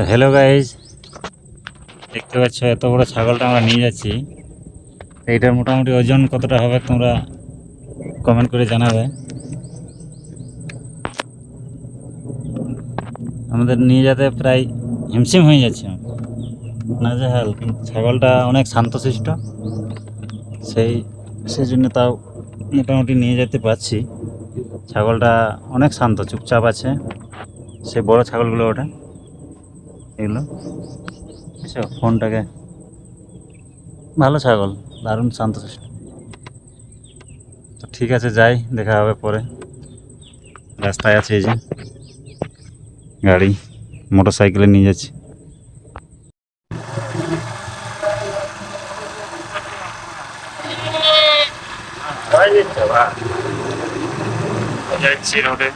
Hello guys, দেখতে পাচ্ছ এত বড় ছাগলটা আমরা নিয়ে যাচ্ছি। এইটার মোটামুটি ওজন কতটা হবে তোমরা কমেন্ট করে জানাবে। আমাদের নিয়ে যেতে প্রায় হিমশিম হয়ে যাচ্ছে নাজেহাল, কিন্তু ছাগলটা অনেক শান্তশিষ্ট, সেই জন্য তাও মোটামুটি নিয়ে যেতে পারছি। ছাগলটা অনেক শান্ত, চুপচাপ আছে। সেই বড় ছাগলগুলো ওটা, এগুলো এসো ফোনটাকে, ভালো ছাগল, দারুণ শান্তশিষ্ট। তো ঠিক আছে, যাই, দেখা হবে পরে। রাস্তায় আছে, এই যে গাড়ি মোটর সাইকেলে নিয়ে যাচ্ছি। যাচ্ছি রোডে।